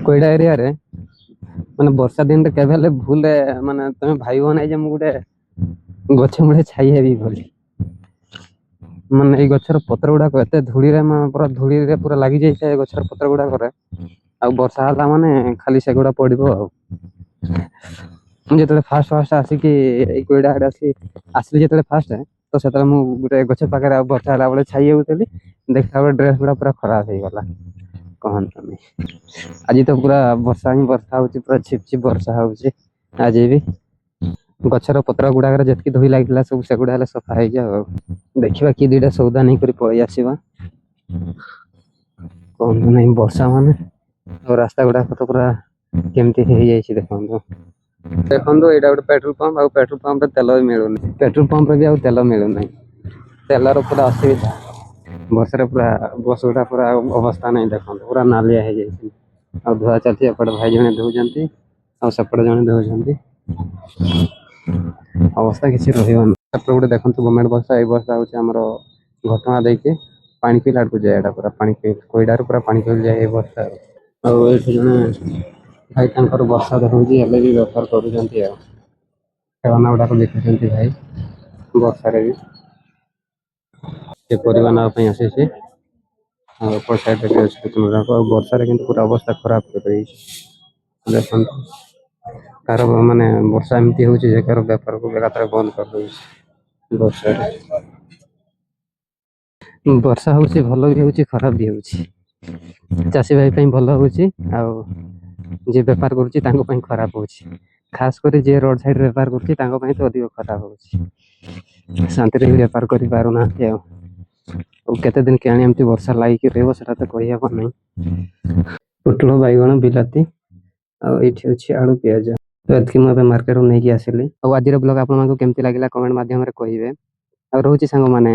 Koida area रे माने वर्षा दिन रे केबे हेले भूल माने तमे भाईबो नै जे मु गुटे गछ मुळे छाई हेबी बोली माने ए गछर पत्र गुडा एते धूली रे पूरा धूली रे पूरा लागी जाय छै गछर पत्र गुडा करे आ वर्षा होला माने खाली से गुडा पडिबो आ मु जेतले फास्ट आसी कि ए कोईडा आडे आसली जेतले फास्ट तो सेतले मु गुटे गछ पाखरे वर्षा होला बेले छाई हेउतली देखला बेले ड्रेस गुडा पूरा खराब हे गला कहन तमे आज तो पूरा वर्षा ही वर्षा होची पूरा छिप छिप वर्षा होची आज भी गछर पत्र गुडा जेतकी धोई लागिला सब से गुडा सफा हे जा देखिबा कि दुइटा सौदा नै करी पळै आसीबा कोन नै वर्षा माने और रास्ता गुडा तो पूरा केमती हे जाय छी देखंदो एटा गोटे पेट्रोल पंप रे तेल भी मिलुनी पेट्रोल पंप रे भी आ तेल मिलुनी तेलर पूरा असुविधा बस रे पूरा बस गुडा पूरा अवस्था नै देखंदो पूरा नालिया हे जाय छी आ धुआ चलती एपटे भाई जने धोउजंती आ सेपटे जने धोउजंती अवस्था किसी रहिबन सेपटे गुटे देखंतु गवर्नमेंट बस ए बस होची हमरो घटना देके पानी पिला को जाय एटा पूरा पानी पी कोइडार पूरा पानी पिल जाय ए बस आ ए जने भाई तांकर वर्षा देखौची हेले भी व्यापार करूजंती आ खेलना गुडा को देखुचंती भाई वर्षा रे भी से परिवार ना पई आसे से आ ऊपर साइड रे अछि तुमरा को वर्षा रे किंतु पूरा अवस्था खराब कर रही देखन कार माने वर्षा एमती होची जे कार व्यापार को लगातार बंद कर दउची वर्षा होची भलो भी होची खराब भी होची चासी भाई पई भलो होची आ जे व्यापार करूची तांको पई खराब होची खास करी जे रोड साइड व्यापार करूची तांको पई तो अधिक खराब होची शांति रे व्यापार करि पारू ना के केते दिन केणी एमती वर्षा लागि कि रेबो सेटा तो कहिया पर नै पोटलो बाइगण बिलाती आ एठी अछि आलू प्याज तो एतकी म मार्केट रो नै कि आसिली आ आदिर ब्लॉग आपन को केमती लागिला कमेंट माध्यम रे कहिबे आ रहूची संग माने।